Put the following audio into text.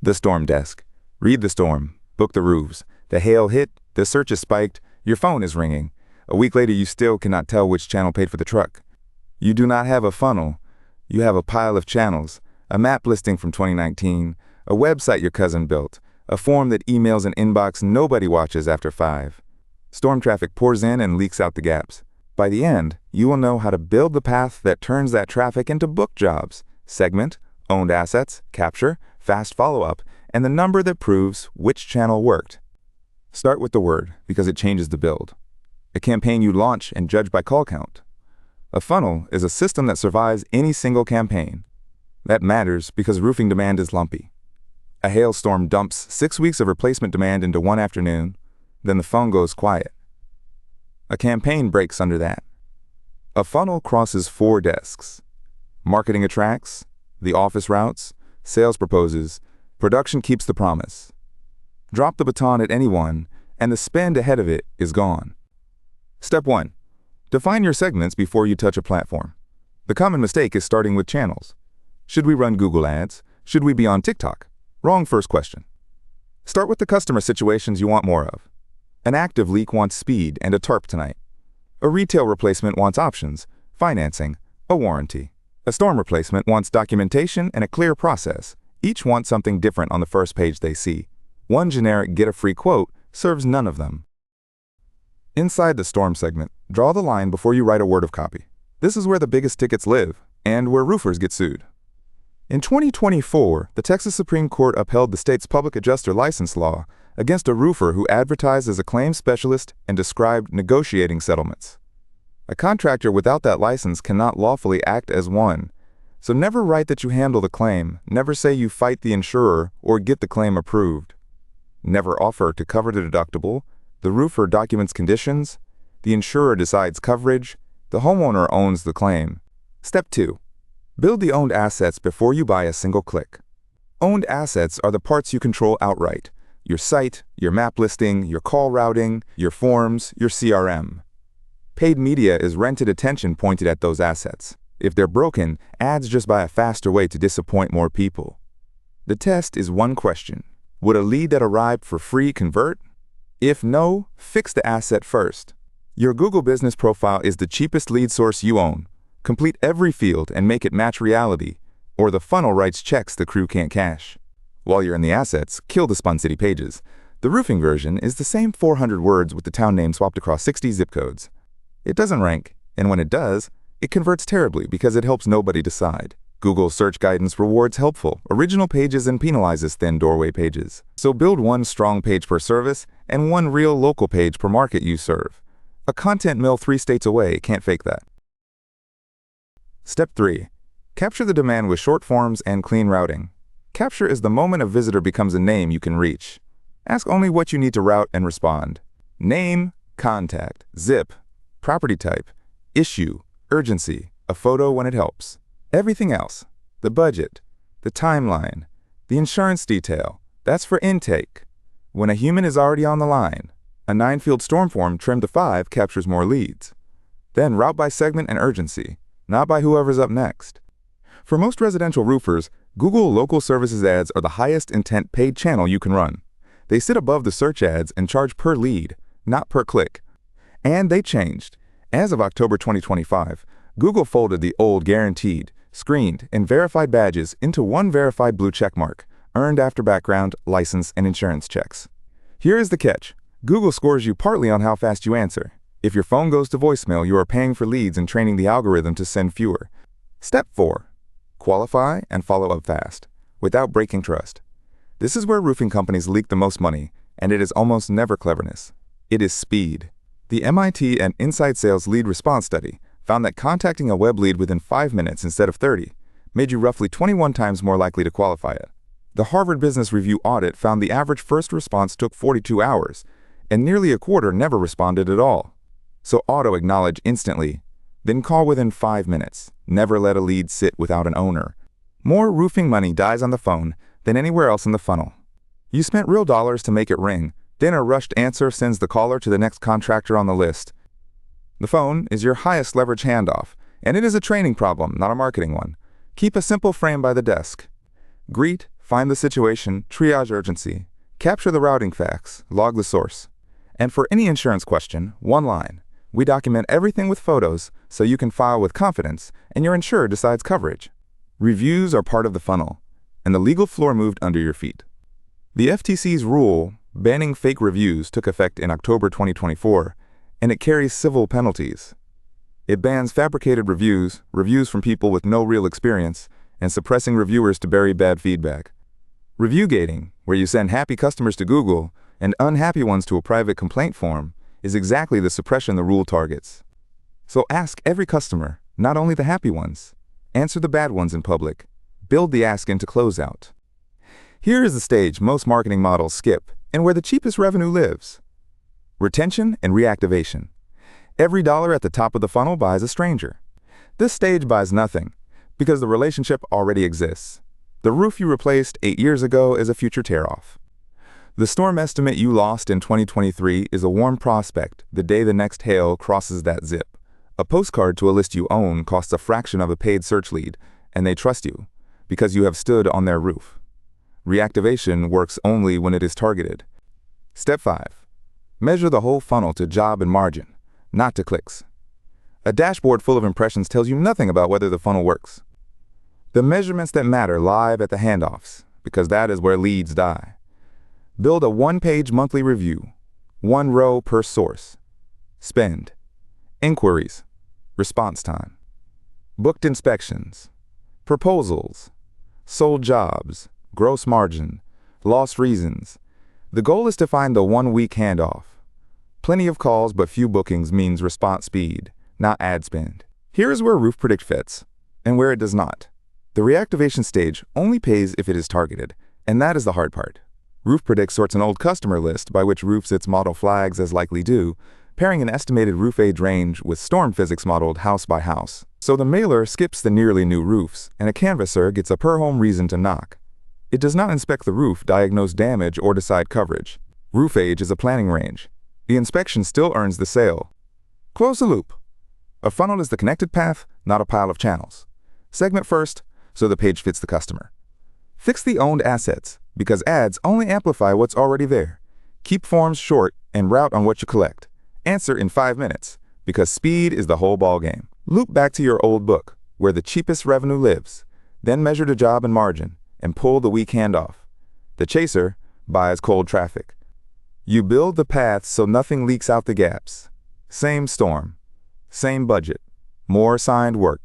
The storm desk. Read the storm. Book the roofs. The hail hit. The search is spiked. Your phone is ringing. A week later, you still cannot tell which channel paid for the truck. You do not have a funnel. You have a pile of channels. A map listing from 2019. A website your cousin built. A form that emails an inbox nobody watches after 5. Storm traffic pours in and leaks out the gaps. By the end, you will know how to build the path that turns that traffic into book jobs, segment, owned assets, capture, fast follow-up, and the number that proves which channel worked. Start with the word because it changes the build. A campaign you launch and judge by call count. A funnel is a system that survives any single campaign. That matters because roofing demand is lumpy. A hailstorm dumps 6 weeks of replacement demand into one afternoon, then the phone goes quiet. A campaign breaks under that. A funnel crosses 4 desks. Marketing attracts, the office routes, sales proposes, production keeps the promise. Drop the baton at anyone, and the spend ahead of it is gone. Step 1. Define your segments before you touch a platform. The common mistake is starting with channels. Should we run Google ads? Should we be on TikTok? Wrong first question. Start with the customer situations you want more of. An active leak wants speed and a tarp tonight. A retail replacement wants options, financing, a warranty. A storm replacement wants documentation and a clear process. Each wants something different on the first page they see. One generic get a free quote serves none of them. Inside the storm segment, draw the line before you write a word of copy. This is where the biggest tickets live and where roofers get sued. In 2024, the Texas Supreme Court upheld the state's public adjuster license law against a roofer who advertised as a claims specialist and described negotiating settlements. A contractor without that license cannot lawfully act as one, so never write that you handle the claim, never say you fight the insurer or get the claim approved. Never offer to cover the deductible, the roofer documents conditions, the insurer decides coverage, the homeowner owns the claim. Step 2. Build the owned assets before you buy a single click. Owned assets are the parts you control outright. Your site, your map listing, your call routing, your forms, your CRM. Paid media is rented attention pointed at those assets. If they're broken, ads just buy a faster way to disappoint more people. The test is one question. Would a lead that arrived for free convert? If no, fix the asset first. Your Google business profile is the cheapest lead source you own. Complete every field and make it match reality, or the funnel writes checks the crew can't cash. While you're in the assets, kill the Spun City pages. The roofing version is the same 400 words with the town name swapped across 60 zip codes. It doesn't rank, and when it does, it converts terribly because it helps nobody decide. Google search guidance rewards helpful, original pages and penalizes thin doorway pages. So build one strong page per service and one real local page per market you serve. A content mill 3 states away can't fake that. Step 3. Capture the demand with short forms and clean routing. Capture is the moment a visitor becomes a name you can reach. Ask only what you need to route and respond. Name, contact, zip, property type, issue, urgency, a photo when it helps. Everything else, the budget, the timeline, the insurance detail, that's for intake. When a human is already on the line, a 9-field storm form trimmed to 5 captures more leads. Then route by segment and urgency, not by whoever's up next. For most residential roofers, Google Local Services ads are the highest intent paid channel you can run. They sit above the search ads and charge per lead, not per click. And they changed. As of October 2025, Google folded the old guaranteed, screened, and verified badges into one verified blue checkmark, earned after background, license, and insurance checks. Here is the catch. Google scores you partly on how fast you answer. If your phone goes to voicemail, you are paying for leads and training the algorithm to send fewer. Step 4. Qualify and follow up fast, without breaking trust. This is where roofing companies leak the most money, and it is almost never cleverness. It is speed. The MIT and Inside Sales lead response study found that contacting a web lead within 5 minutes instead of 30 made you roughly 21 times more likely to qualify it. The Harvard Business Review audit found the average first response took 42 hours, and nearly a quarter never responded at all. So auto-acknowledge instantly, then call within 5 minutes. Never let a lead sit without an owner. More roofing money dies on the phone than anywhere else in the funnel. You spent real dollars to make it ring, then a rushed answer sends the caller to the next contractor on the list. The phone is your highest leverage handoff, and it is a training problem, not a marketing one. Keep a simple frame by the desk. Greet, Find the situation, triage urgency, capture the routing facts, log the source. And for any insurance question, one line. We document everything with photos so you can file with confidence and your insurer decides coverage. Reviews are part of the funnel, and the legal floor moved under your feet. The FTC's rule banning fake reviews took effect in October 2024, and it carries civil penalties. It bans fabricated reviews, reviews from people with no real experience, and suppressing reviewers to bury bad feedback. Review gating, where you send happy customers to Google and unhappy ones to a private complaint form, is exactly the suppression the rule targets. So ask every customer, not only the happy ones. Answer the bad ones in public. Build the ask into closeout. Here is the stage most marketing models skip and where the cheapest revenue lives. Retention and reactivation. Every dollar at the top of the funnel buys a stranger. This stage buys nothing because the relationship already exists. The roof you replaced 8 years ago is a future tear-off. The storm estimate you lost in 2023 is a warm prospect the day the next hail crosses that zip. A postcard to a list you own costs a fraction of a paid search lead, and they trust you because you have stood on their roof. Reactivation works only when it is targeted. Step 5. Measure the whole funnel to job and margin, not to clicks. A dashboard full of impressions tells you nothing about whether the funnel works. The measurements that matter live at the handoffs, because that is where leads die. Build a one-page monthly review, 1 row per source. Spend. Inquiries. Response time. Booked inspections. Proposals. Sold jobs. Gross margin. Lost reasons. The goal is to find the 1-week handoff. Plenty of calls but few bookings means response speed, not ad spend. Here is where RoofPredict fits, and where it does not. The reactivation stage only pays if it is targeted, and that is the hard part. RoofPredict sorts an old customer list by which roofs its model flags as likely due, pairing an estimated roof age range with storm physics modeled house by house. So the mailer skips the nearly new roofs, and a canvasser gets a per-home reason to knock. It does not inspect the roof, diagnose damage, or decide coverage. Roof age is a planning range. The inspection still earns the sale. Close the loop. A funnel is the connected path, not a pile of channels. Segment first, so the page fits the customer. Fix the owned assets, because ads only amplify what's already there. Keep forms short and route on what you collect. Answer in 5 minutes, because speed is the whole ballgame. Loop back to your old book, where the cheapest revenue lives. Then measure the job and margin, and pull the weak handoff. The chaser buys cold traffic. You build the path so nothing leaks out the gaps. Same storm, same budget, more assigned work.